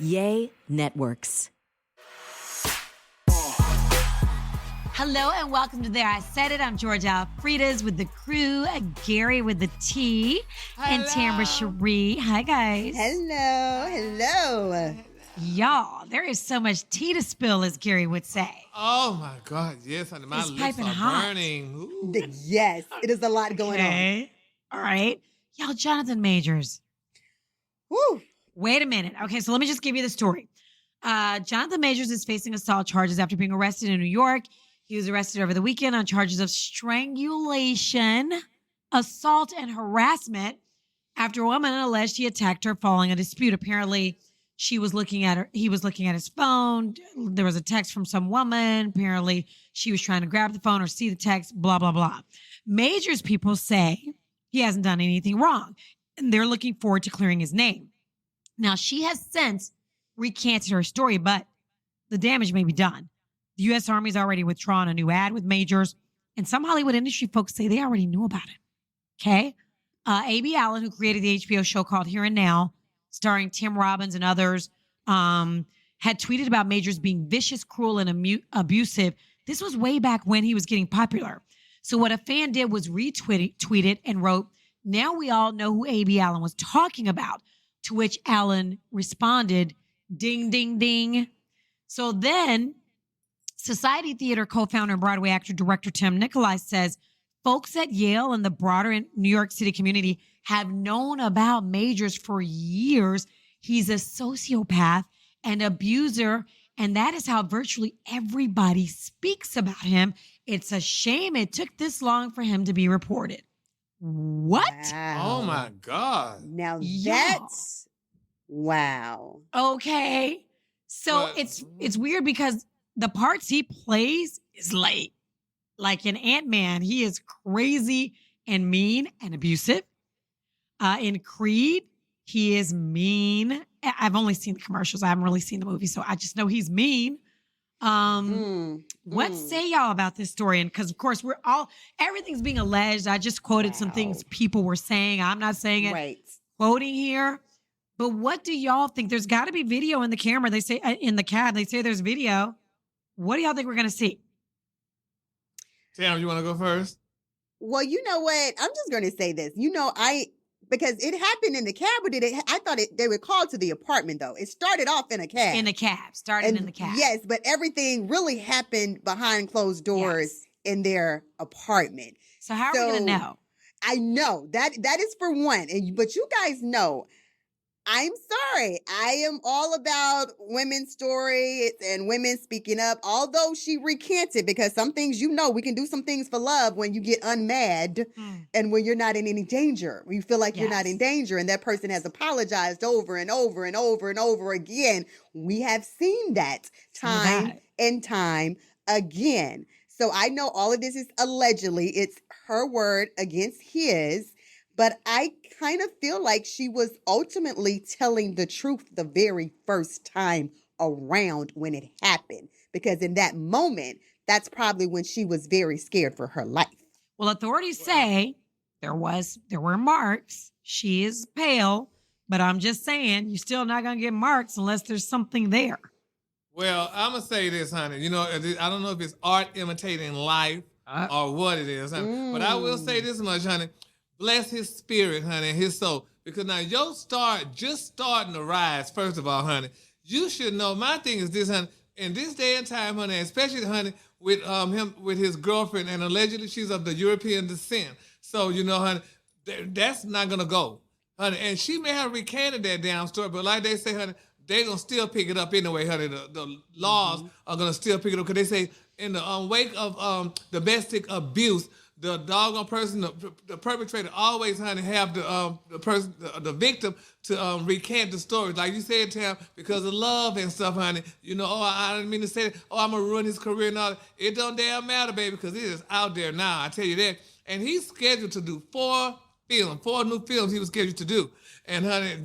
Yay Networks. Hello and welcome to There I Said It. I'm Georgia Alfredas with the crew, Gary with the T, and Tamra Cherie. Hi, guys. Hello. Y'all, there is so much tea to spill, as Gary would say. Oh, my God. Yes, honey. My It's lips piping are hot. burning. Ooh. Yes, it is a lot going on. Okay. All right. Y'all, Jonathan Majors. Woo. Wait a minute. Okay, so let me just give you the story. Jonathan Majors is facing assault charges after being arrested in New York. He was arrested over the weekend on charges of strangulation, assault, and harassment after a woman alleged he attacked her following a dispute. Apparently, he was looking at his phone. There was a text from some woman. Apparently, she was trying to grab the phone or see the text, blah, blah, blah. Majors people say he hasn't done anything wrong, and they're looking forward to clearing his name. Now, she has since recanted her story, but the damage may be done. The U.S. Army's already withdrawn a new ad with Majors, and some Hollywood industry folks say they already knew about it. Okay? A.B. Allen, who created the HBO show called Here and Now, starring Tim Robbins and others, had tweeted about Majors being vicious, cruel, and abusive. This was way back when he was getting popular. So what a fan did was retweet and wrote, "Now we all know who A.B. Allen was talking about," to which Allen responded, "Ding, ding, ding." So then Society Theater co-founder and Broadway actor-director Tim Nicolai says folks at Yale and the broader New York City community have known about Majors for years. He's a sociopath and abuser, and that is how virtually everybody speaks about him. It's a shame it took this long for him to be reported. What? Wow. Oh, my God. Now Yeah. that's wow. Okay. So But- it's weird because the parts he plays is like in Ant-Man. He is crazy and mean and abusive. In Creed, he is mean. I've only seen the commercials. I haven't really seen the movie, so I just know he's mean. What say y'all about this story? And because of course everything's being alleged. I just quoted some things people were saying. I'm not saying it. Right. Quoting here. But what do y'all think? There's got to be video in the camera. They say in the cab. They say there's video. What do y'all think we're gonna see? Tam, you want to go first? Well, you know what? I'm just going to say this. Because it happened in the cab, or I thought they were called to the apartment, though. It started off in a cab. In the cab. Starting in the cab. Yes, but everything really happened behind closed doors in their apartment. So how are we gonna know? I know that is for one, but you guys know, I'm sorry. I am all about women's stories and women speaking up, although she recanted, because some things, we can do some things for love when you get unmad and when you're not in any danger. When you feel like you're not in danger, and that person has apologized over and over and over and over again. We have seen that time and time again. So I know all of this is allegedly, it's her word against his, but I kind of feel like she was ultimately telling the truth the very first time around when it happened. Because in that moment, that's probably when she was very scared for her life. Well, authorities say there were marks. She is pale, but I'm just saying you're still not gonna get marks unless there's something there. Well, I'm going to say this, honey. I don't know if it's art imitating life or what it is, honey. But I will say this much, honey. Bless his spirit, honey, and his soul. Because now your star just starting to rise, first of all, honey. You should know, my thing is this, honey. In this day and time, honey, especially, honey, with him, with his girlfriend, and allegedly she's of the European descent. So, honey, that's not going to go, honey. And she may have recanted that damn story, but like they say, honey, they're going to still pick it up anyway, honey. The laws are going to still pick it up because they say in the wake of domestic abuse, the doggone person, the perpetrator, always, honey, have the victim to recant the story, like you said, Tam, because of love and stuff, honey. I didn't mean to say that. I'm gonna ruin his career and all that. It don't damn matter, baby, because it is out there now. I tell you that. And he's scheduled to do 4 new films. He was scheduled to do, and honey,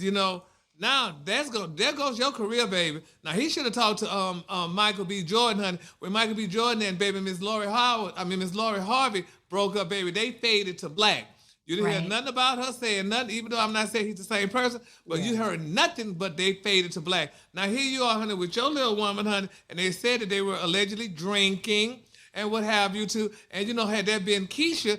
now there goes your career, baby. Now he should have talked to Michael B. Jordan, honey. When Michael B. Jordan and baby Miss Lori Harvey broke up, baby, they faded to black. You didn't hear Right. nothing about her saying nothing, even though I'm not saying he's the same person, but you heard nothing but they faded to black. Now here you are, honey, with your little woman, honey, and they said that they were allegedly drinking and what have you too. And had that been Keisha,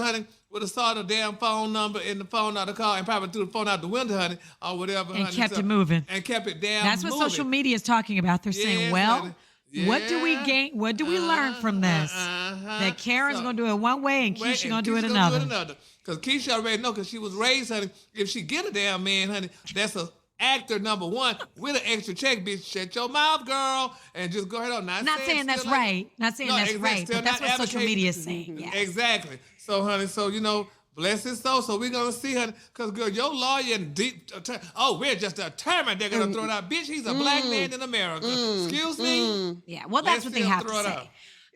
honey, would have saw the damn phone number in the phone out of the car and probably threw the phone out the window, honey, or whatever, And honey. kept it moving. And kept it damn That's what moving. social media is talking about. They're saying, Yes, well, honey. what do we Yeah. gain? What do we learn from this? That Karen's going to do it one way and Keisha going to do it another. Because Keisha already know, because she was raised, honey, if she get a damn man, honey, that's a actor number one with an extra check, bitch. Shut your mouth, girl, and just go ahead on. Not saying that's right. Not saying that's right. But that's what social media is saying. Yes. Exactly. So, honey, bless his soul. So we're going to see, honey, because, girl, your lawyer and deep, we're just determined they're going to throw it out. Bitch, he's a black man in America. Excuse me? Yeah, well, that's what they have to say.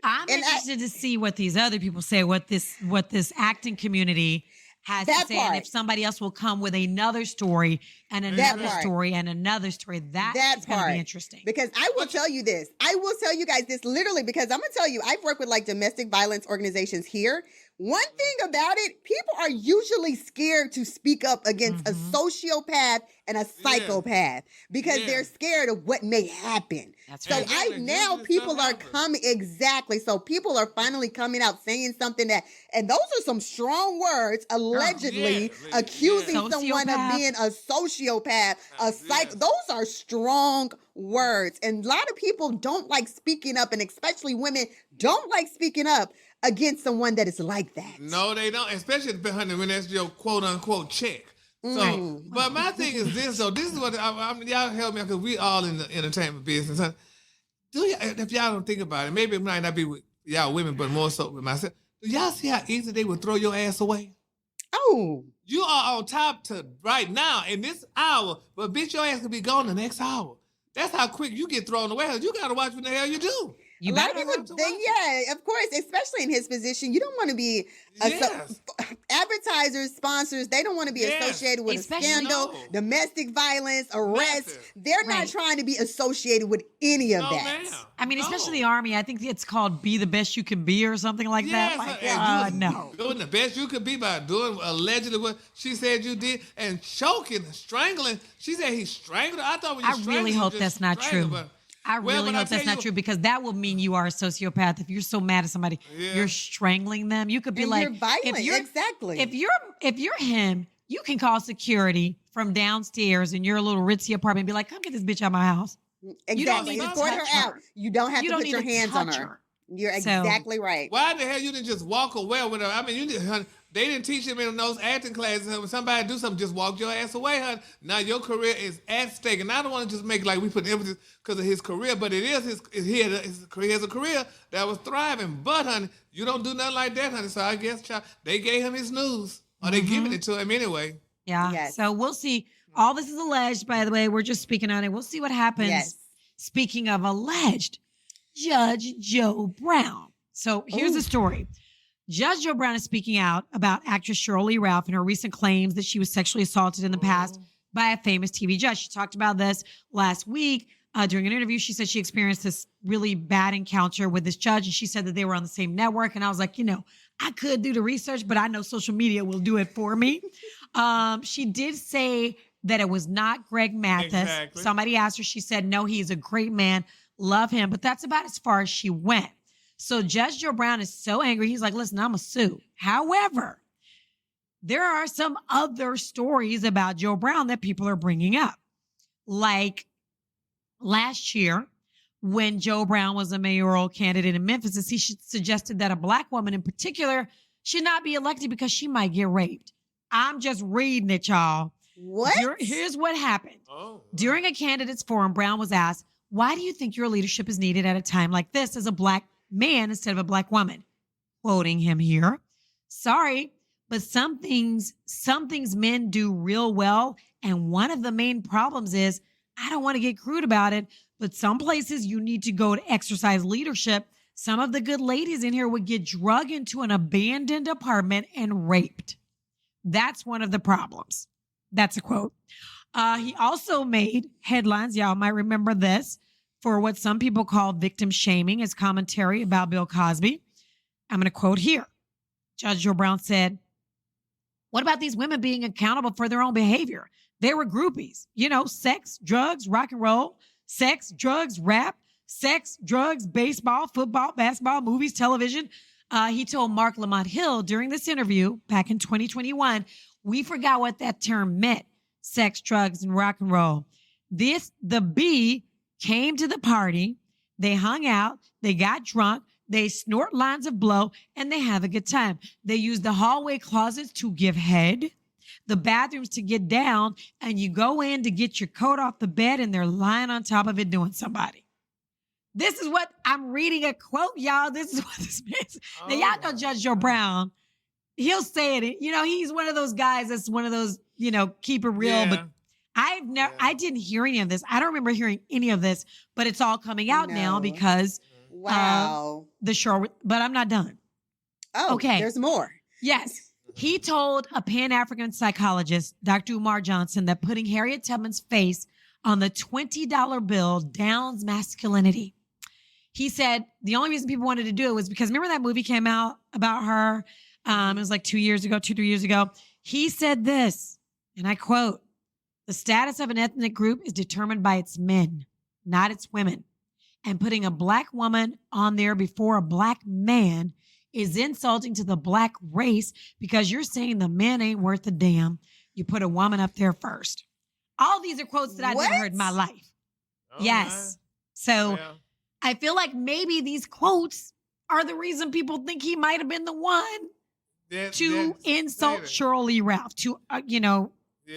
I'm interested to see what these other people say, what this acting community has to say, and if somebody else will come with another story and another story and another story. That's going to be interesting. Because I will tell you this. I will tell you guys this literally because I'm going to tell you, I've worked with like domestic violence organizations here. One thing about it, people are usually scared to speak up against a sociopath and a psychopath because they're scared of what may happen. That's so right. people are coming, exactly. So people are finally coming out saying something and those are some strong words, allegedly accusing someone of being a sociopath, a psych. Those are strong words. And a lot of people don't like speaking up, and especially women don't like speaking up against someone that is like that. No, they don't, especially when that's your quote unquote check. So, but my thing is this. So this is what y'all help me because we all in the entertainment business. Huh? If y'all don't think about it, maybe it might not be with y'all women, but more so with myself. Do y'all see how easy they would throw your ass away? Oh, you are on top to right now in this hour, but bitch, your ass could be gone the next hour. That's how quick you get thrown away. You got to watch what the hell you do. A lot of people think, of course, especially in his position, you don't want to be advertisers, sponsors. They don't want to be associated with a scandal, domestic violence, arrests. They're not trying to be associated with any of that. Ma'am. I mean, especially the Army. I think it's called "Be the Best You Can Be" or something like that. No, doing the best you could be by doing allegedly what she said you did and choking, strangling. She said he strangled her. I thought when you I really hope that's not true. I really hope that's not true because that will mean you are a sociopath. If you're so mad at somebody, you're strangling them. You could be like, you're violent. Exactly. If you're him, you can call security from downstairs in your little ritzy apartment and be like, come get this bitch out of my house. Exactly. You don't need to escort her out. You don't have to put your hands on her. her. You're exactly right. Why the hell you didn't just walk away with her? I mean, they didn't teach him in those acting classes. When somebody do something, just walk your ass away, honey. Now your career is at stake, and I don't want to just make like we put emphasis because of his career, but it is he has a career that was thriving. But honey, you don't do nothing like that, honey. So I guess they gave him his news, or they giving it to him anyway. Yeah. Yes. So we'll see. All this is alleged, by the way. We're just speaking on it. We'll see what happens. Yes. Speaking of alleged, Judge Joe Brown. So here's the story. Judge Joe Brown is speaking out about actress Shirley Ralph and her recent claims that she was sexually assaulted in the past by a famous TV judge. She talked about this last week during an interview. She said she experienced this really bad encounter with this judge, and she said that they were on the same network. And I was like, I could do the research, but I know social media will do it for me. She did say that it was not Greg Mathis. Exactly. Somebody asked her. She said, no, he is a great man. Love him. But that's about as far as she went. So Judge Joe Brown is so angry. He's like, listen, I'm a sue. However, there are some other stories about Joe Brown that people are bringing up. Like last year, when Joe Brown was a mayoral candidate in Memphis, he suggested that a black woman in particular should not be elected because she might get raped. I'm just reading it, y'all. What? Here's what happened. During a candidates forum, Brown was asked, why do you think your leadership is needed at a time like this as a black man instead of a black woman? Quoting him here, sorry, but some things men do real well. And one of the main problems is, I don't want to get crude about it, but some places you need to go to exercise leadership. Some of the good ladies in here would get drugged into an abandoned apartment and raped. That's one of the problems. That's a quote. He also made headlines. Y'all might remember this for what some people call victim shaming as commentary about Bill Cosby. I'm going to quote here. Judge Joe Brown said, What about these women being accountable for their own behavior? They were groupies, sex, drugs, rock and roll, sex, drugs, rap, sex, drugs, baseball, football, basketball, movies, television. He told Mark Lamont Hill during this interview back in 2021, we forgot what that term meant, sex, drugs, and rock and roll. The B came to the party, they hung out, they got drunk, they snort lines of blow, and they have a good time. They use the hallway closets to give head, the bathrooms to get down, and you go in to get your coat off the bed, and they're lying on top of it doing somebody. This is what I'm reading a quote, y'all. This is what this means. Now, y'all know Judge Joe Brown. He'll say it. He's one of those guys that's one of those, keep it real. But I didn't hear any of this. I don't remember hearing any of this, but it's all coming out now because the show. But I'm not done. Oh, okay. There's more. Yes. He told a Pan-African psychologist, Dr. Umar Johnson, that putting Harriet Tubman's face on the $20 bill downs masculinity. He said the only reason people wanted to do it was because remember that movie came out about her? It was like 3 years ago. He said this, and I quote, "The status of an ethnic group is determined by its men, not its women. And putting a black woman on there before a black man is insulting to the black race because you're saying the men ain't worth a damn. You put a woman up there first." All these are quotes that I've never heard in my life. Yes. So I feel like maybe these quotes are the reason people think he might have been the one to insult Shirley Ralph, to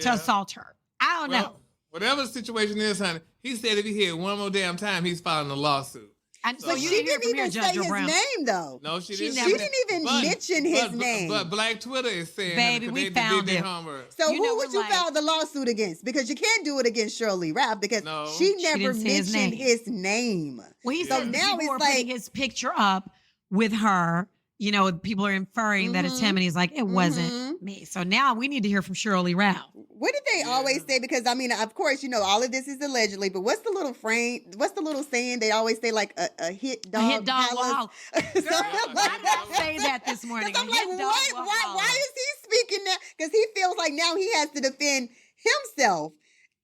assault her. I don't know. Whatever the situation is, honey, he said if he hit one more damn time, he's filing a lawsuit. And so she didn't even say his name, though. No, she didn't. She didn't even mention his name. But Black Twitter is saying, baby, we found it. So who would you file the lawsuit against? Because you can't do it against Shirley Ralph because she never mentioned his name. Well, he said now people are putting his picture up with her. People are inferring that it's him, and he's like, it wasn't me. So now we need to hear from Shirley Ralph. What did they always say? Because of course, all of this is allegedly, but what's the little saying they always say, like a hit dog? A hit dog will holler. Why did I say that this morning? I'm like, why is he speaking now? Because he feels like now he has to defend himself.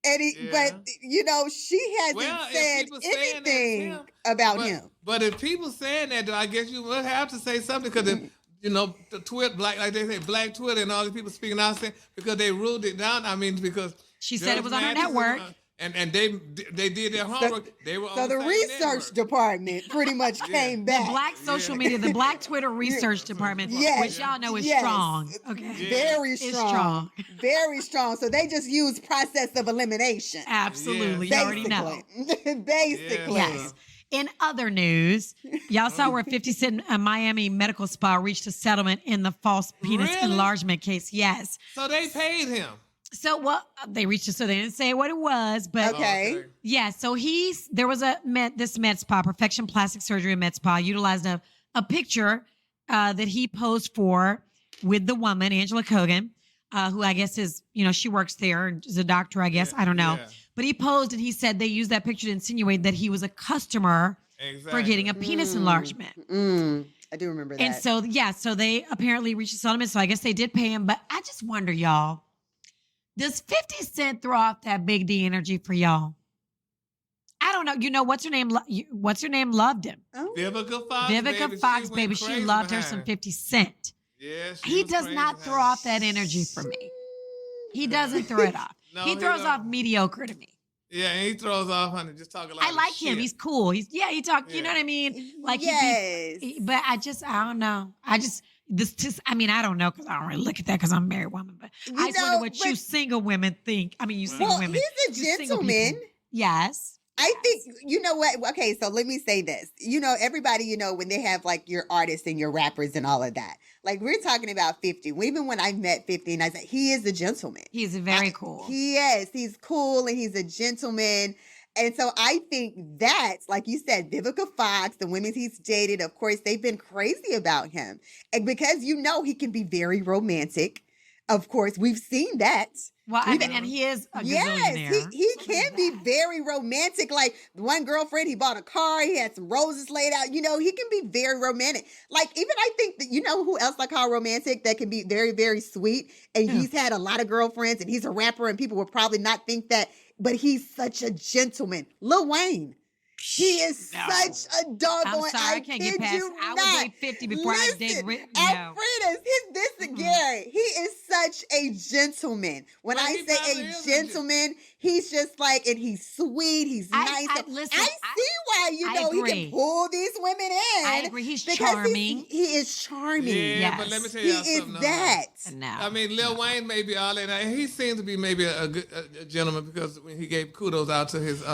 And she hasn't said anything about him. But if people saying that, though, I guess you would have to say something because the Twitter, like they say, Black Twitter and all these people speaking out saying because they ruled it down. I mean, because she said it was on her network. And they did their homework. They were so the research department pretty much came back. The Black social media, the Black Twitter research department, which y'all know is strong. Okay, very strong, very strong. So they just use process of elimination. Absolutely, you already know. Basically, yes. In other news, y'all saw where 50 Cent Miami medical spa reached a settlement in the false penis enlargement case. Yes. So they paid him. So they reached it, so they didn't say what it was, but yeah. So there was this med spa, Perfection Plastic Surgery and Med Spa, utilized a picture that he posed for with the woman Angela Kogan, who I guess is she works there, is a doctor, I guess, I don't know, but he posed and he said they used that picture to insinuate that he was a customer for getting a penis enlargement. I do remember that. And so they apparently reached a settlement. So I guess they did pay him, but I just wonder, y'all. Does 50 Cent throw off that big D energy for y'all? I don't know. What's her name? What's her name? Loved him. Oh. Vivica Fox, baby. She loved her some 50 Cent. Yeah, he does not throw off that energy for me. He doesn't throw it off. He throws off mediocre to me. Yeah, and he throws off, honey, just talking like I like him. He's cool. He talk. You know what I mean? Like but I don't know. I don't know because I don't really look at that because I'm a married woman. But I just wonder what you single women think. I mean, you single women. He's a gentleman. Yes. I think, you know what? Okay, so let me say this. Everybody, when they have like your artists and your rappers and all of that. Like we're talking about 50. Even when I met 50 and I said, he is a gentleman. He's very cool. He is. He's cool and he's a gentleman. And so I think that's, like you said, Vivica Fox, the women he's dated, of course, they've been crazy about him. And because he can be very romantic. Of course, we've seen that. Well, I mean, and he is a gazillionaire. He can be very romantic. Like one girlfriend, he bought a car. He had some roses laid out. You know, he can be very romantic. Like even I think that, you know who else I call romantic that can be very, very sweet. And he's had a lot of girlfriends and he's a rapper and people would probably not think that, but he's such a gentleman. Lil Wayne. He is such a doggone. I'm sorry, I can't get past. I would date 50 before I date. Gary. He is such a gentleman. When I say a gentleman, he's just like, and he's sweet. He's nice. I see why he can pull these women in. I agree. He's charming. He is charming. Yeah, yes. But let me tell you something. He is that. No. I mean, Lil Wayne may be all that. And he seems to be maybe a good gentleman because when he gave kudos out to his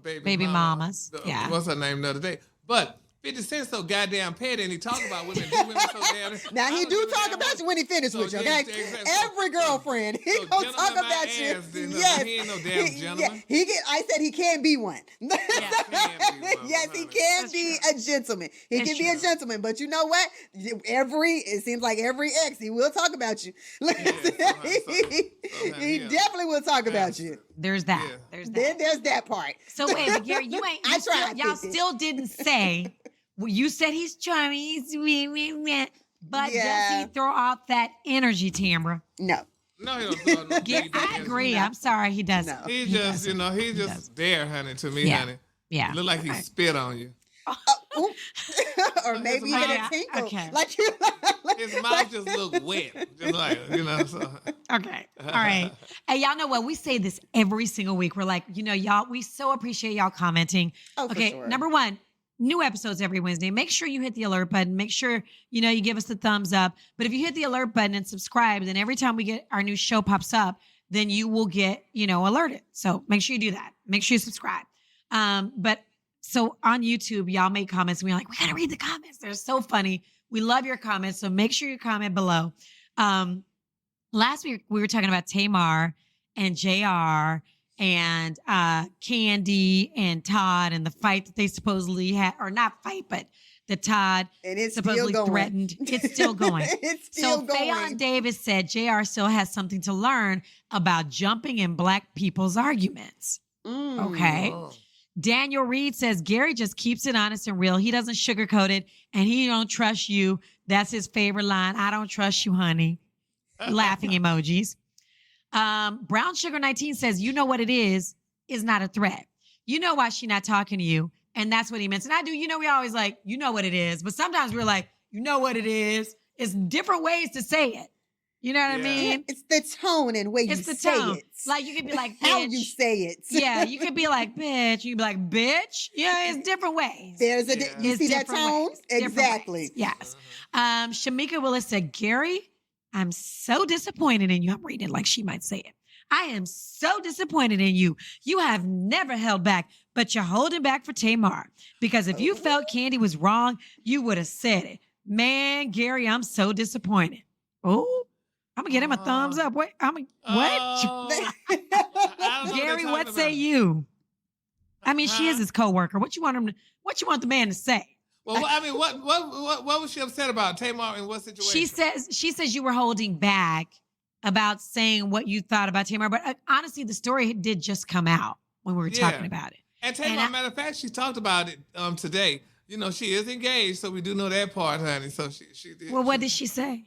baby mamas. Yeah. What's her name the other day? But 50 Cent so goddamn petty and he talk about women. Women so damn. Now he do talk about you when he finished with you, okay? Exactly. Every girlfriend, he gonna talk about you. Yes. He ain't no damn gentleman. I said he can be one. Yes, he can be a gentleman. He can be a gentleman, but you know what? It seems like every ex, he will talk about you. He definitely will talk about you. There's that. Yeah. Then there's that part. So wait, but Gary, you ain't. Y'all still didn't say. Well, you said he's charming, he's sweet, but does he throw off that energy, Tamra? No. No, he don't throw no I agree. I'm sorry, he doesn't. No. He just, he's just there, honey, to me, honey. Yeah. Look like he spit on you. Or maybe even a tinkle. Okay. His mouth just look wet. Just like, so. Okay. All right. Hey, y'all know what? We say this every single week. We're like, y'all, we so appreciate y'all commenting. Oh, okay. for sure. Number one, new episodes every Wednesday. Make sure you hit the alert button. Make sure, you give us the thumbs up. But if you hit the alert button and subscribe, then every time we get our new show pops up, then you will get, alerted. So make sure you do that. Make sure you subscribe. So on YouTube, y'all make comments and we're like, we got to read the comments. They're so funny. We love your comments. So make sure you comment below. Last week we were talking about Tamar and JR and Candy and Todd and the fight that they supposedly had, or not fight, but that Todd and it's supposedly still going. Threatened. It's still going. It's still going. Fayon Davis said JR still has something to learn about jumping in Black people's arguments. Okay. Oh. Daniel Reed says Gary just keeps it honest and real. He doesn't sugarcoat it, and he don't trust you. That's his favorite line. I don't trust you, honey. Laughing emojis. Brown Sugar 19 says, you know what it is not a threat. You know why she not talking to you, and that's what he meant. And I do, we always like, you know what it is, but sometimes we're like, you know what it is. It's different ways to say it. You know what I mean? It's the tone and way you say it. Like you could be like, bitch. How you say it. Yeah, you could be like, bitch. You could be like, bitch. Yeah, it's different ways. You see that tone? Exactly. Yes. Shamika Willis said, Gary, I'm so disappointed in you. I'm reading it like she might say it. I am so disappointed in you. You have never held back, but you're holding back for Tamar. Because if you felt Candy was wrong, you would have said it. Man, Gary, I'm so disappointed. Oh. I'm gonna get him a thumbs up. Wait, what? Gary, what say you? I mean, she is his coworker. What you want the man to say? Well, I mean, what was she upset about? Tamar in what situation? She says you were holding back about saying what you thought about Tamar, but honestly, the story did just come out when we were talking about it. And Tamar, matter of fact, she talked about it today. She is engaged, so we do know that part, honey. So she did. Well, what did she say?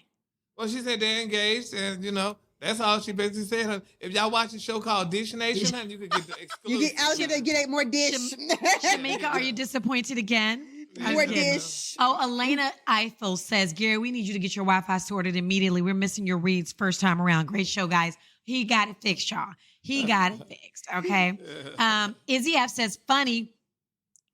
Well, she said they're engaged, and that's all she basically said. If y'all watch a show called Dish Nation, honey, you could get the exclusive. You get more dish. Shamika, are you disappointed again? More dish. Oh, Elena Eiffel says, Gary, we need you to get your Wi-Fi sorted immediately. We're missing your reads first time around. Great show, guys. He got it fixed, y'all. He got it fixed. Okay. Izzy F says, funny.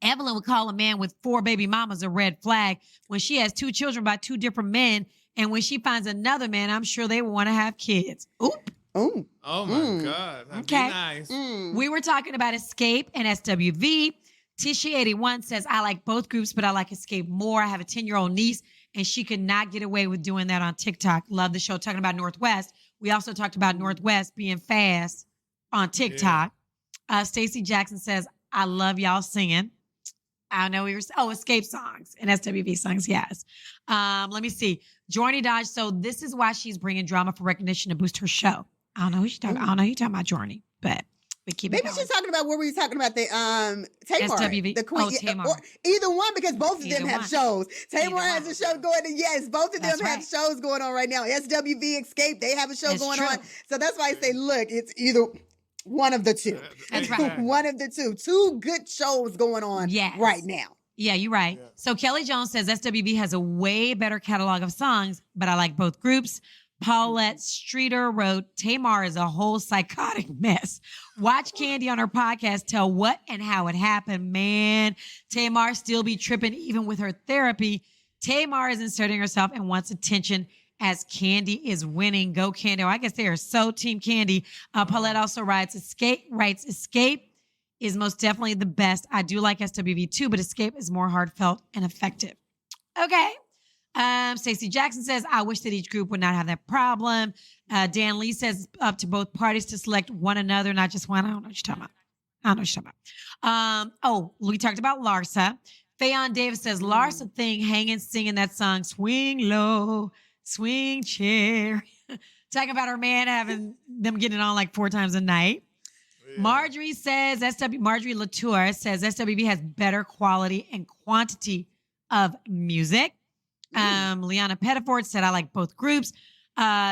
Evelyn would call a man with 4 baby mamas a red flag when she has 2 children by 2 different men. And when she finds another man, I'm sure they will want to have kids. Oop. Oh. Oh, my God. That'd be nice. We were talking about Escape and SWV. Tishy81 says, I like both groups, but I like Escape more. I have a 10-year-old niece, and she could not get away with doing that on TikTok. Love the show. Talking about Northwest. We also talked about Northwest being fast on TikTok. Yeah. Stacey Jackson says, I love y'all singing. I know Escape songs and SWV songs, yes. Let me see. Jorny Dodge, so this is why she's bringing drama for recognition to boost her show. I don't know who she's talking. I don't know who you're talking about, Journey, but keep it Maybe going. she's talking about where we were talking about the Tamar, SWV. the Queen, Tamar. or either one, because both of them Either have one. shows. Tamar Either has one. a show going. Yes, both of them That's have right. shows going on right now. SWV Escape, they have a show It's going true. on. So that's why I say, look, it's either one of the two. That's right. One of the two. Two good shows going on Yes. right now. Yeah, you're right. Yeah. So Kelly Jones says SWV has a way better catalog of songs, but I like both groups. Paulette Streeter wrote, Tamar is a whole psychotic mess. Watch Candy on her podcast tell what and how it happened. Man, Tamar still be tripping even with her therapy. Tamar is inserting herself and wants attention as Candy is winning. Go Candy. Oh, I guess they are so team Candy. Paulette also writes, Escape is most definitely the best. I do like SWV too, but Escape is more heartfelt and effective. Okay. Stacey Jackson says, I wish that each group would not have that problem. Dan Lee says, up to both parties to select one another, not just one. I don't know what you're talking about. We talked about Larsa. Fayon Davis says, Larsa thing, hanging, singing that song, Swing Low, Swing Chair. Talking about her man having them getting it on like 4 times a night. Yeah. Marjorie Latour says SWV has better quality and quantity of music. Liana Pettiford said, I like both groups.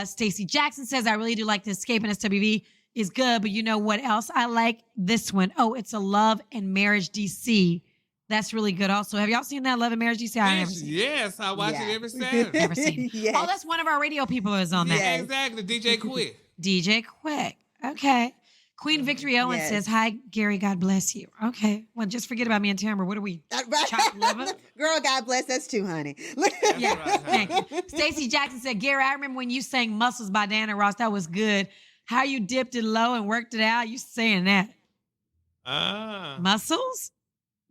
Stacey Jackson says, I really do like the Escape, and SWV is good, but you know what else I like? This one. Oh, it's a Love and Marriage DC. That's really good also. Have y'all seen that Love and Marriage DC? I never seen it. Yes, I watch it every Saturday. Never seen it. Yes. Oh, that's one of our radio people is on that. Yeah, exactly. DJ Quick. DJ Quick. Okay. Queen Victory Owen says, hi, Gary, God bless you. Okay. Well, just forget about me and Tamara. What are we? Chopped liver? Girl, God bless us too, honey. Yeah, right, thank you. Stacey Jackson said, Gary, I remember when you sang Muscles by Diana Ross. That was good. How you dipped it low and worked it out. You saying that. Muscles?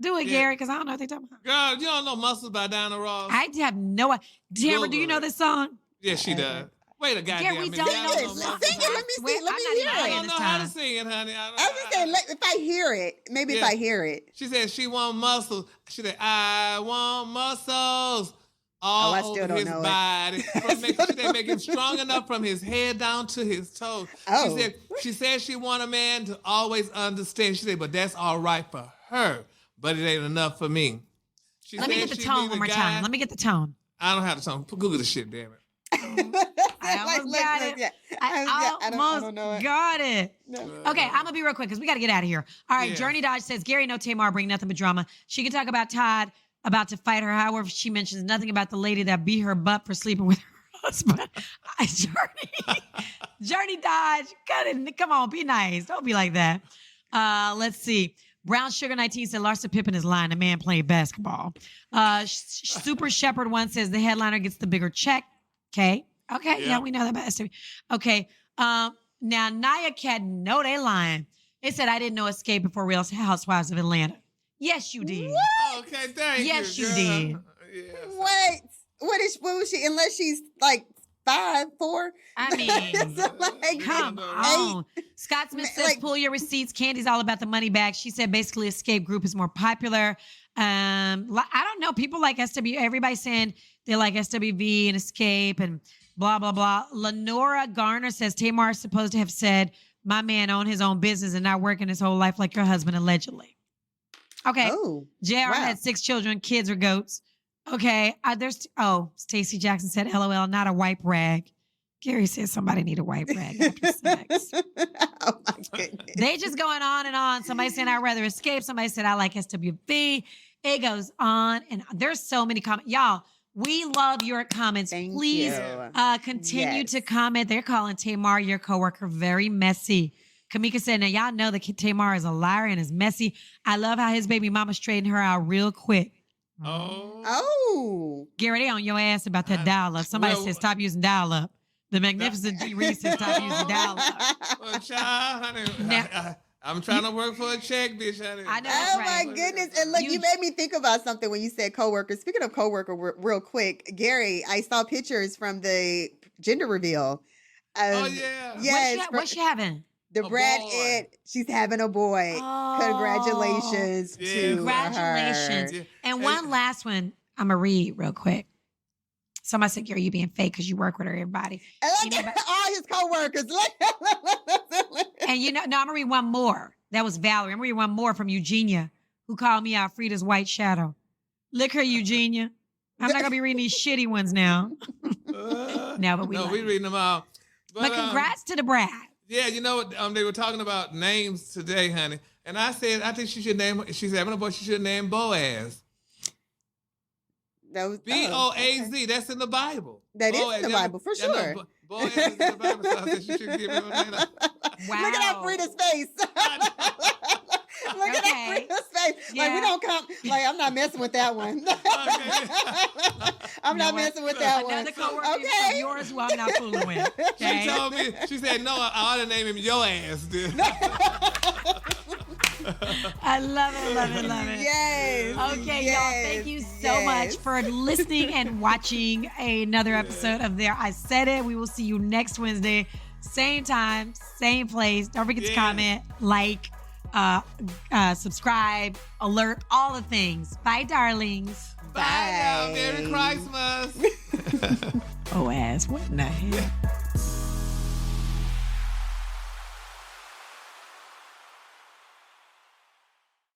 Do it, Gary, because I don't know what they're talking about. Girl, you don't know Muscles by Diana Ross? I have no idea. Tamara, do you know this song? Yes, she does. Wait a goddamn Gary, we minute. don't know Sing it. those Sing it. Let me see. Let me hear I it. don't know how to sing it, honey. I was just saying, if I hear it, maybe if I hear it. She said she want muscles. She said, I want muscles all I still over don't his know it. body. She said make him strong enough from his head down to his toes. Oh. She said she want a man to always understand. She said, but that's all right for her, but it ain't enough for me. Let me get the tone one more time. Let me get the tone. I don't have the tone. Google the shit, damn it. I almost got it. I almost got it. No. Okay, I'm gonna be real quick because we got to get out of here. All right, Journey Dodge says Gary, no Tamar, bring nothing but drama. She can talk about Todd about to fight her. However, she mentions nothing about the lady that beat her butt for sleeping with her husband. Journey Dodge, come on, be nice. Don't be like that. Let's see. Brown Sugar 19 said Larsa Pippen is lying. A man playing basketball. Super Shepherd 1 says the headliner gets the bigger check. Okay. Yeah, we know that about SWV. Okay. Now Naya Cat, no, they lying. They said I didn't know Escape before Real Housewives of Atlanta. Yes, you did. What? Okay, thank yes, you. Yes, you did. Yes. Wait. What was she? Unless she's like 5'4". I mean, like, come on. Scott Smith says, pull your receipts. Candy's all about the money bag. She said basically Escape Group is more popular. I don't know. People like SW. Everybody's saying they like SWV and Escape and blah, blah, blah. Lenora Garner says Tamar is supposed to have said, my man owned his own business and not working his whole life like your husband, allegedly. Okay. Oh, JR had 6 children. Kids are goats. Okay. Stacey Jackson said, LOL, not a wipe rag. Gary says somebody need a wipe rag after sex. Oh my goodness. They just going on and on. Somebody said I'd rather Escape. Somebody said I like SWV. It goes on and there's so many comments. Y'all, we love your comments. Thank Please you. continue to comment. They're calling Tamar, your coworker, very messy. Kamika said, now y'all know that Tamar is a liar and is messy. I love how his baby mama straightened her out real quick. Oh. Gary, they on your ass about that dial-up. Somebody said stop using dial-up. The magnificent D. Reese said stop using dial-up. Well, child, honey, I'm trying to work for a check, bitch, honey. I know Oh that's my right. goodness. And look, you made me think about something when you said coworker. Speaking of coworker, real quick, Gary, I saw pictures from the gender reveal. Oh, yeah. Yes. What's she having? The Brad Ed, she's having a boy. Oh. Congratulations to Congratulations. her. Yeah. And one last one I'm going to read real quick. somebody said, Gary, you being fake because you work with everybody. And You know, but- all his coworkers. And no, I'm gonna read one more. That was Valerie. I'm gonna read one more from Eugenia, who called me out Frida's white shadow. Lick her, Eugenia. I'm not gonna be reading these shitty ones now. No, but we reading them all. But congrats to the bride. Yeah, you know what? They were talking about names today, honey. And I said, I think she should name, she's having a boy, she should name Boaz. Boaz. Okay. That's in the Bible. That Boaz, is in the Bible, for sure. Boaz is in the Bible, so I said she should give him a name. Wow. Look at that Frida's face. Look at that Frida's face. Yeah. Like, we don't come. Like, I'm not messing with that one. I'm not messing with that one. Another coworker from yours who I'm not fooling with. Okay? She told me, she said, no, I ought to name him your ass, dude. I love it, love it, love it. Yes. Okay, yes, y'all, thank you so much for listening and watching another episode of There I Said It. We will see you next Wednesday. Same time, same place. Don't forget to comment, like, subscribe, alert, all the things. Bye, darlings. Bye. Merry Christmas. Boaz, what in the hell?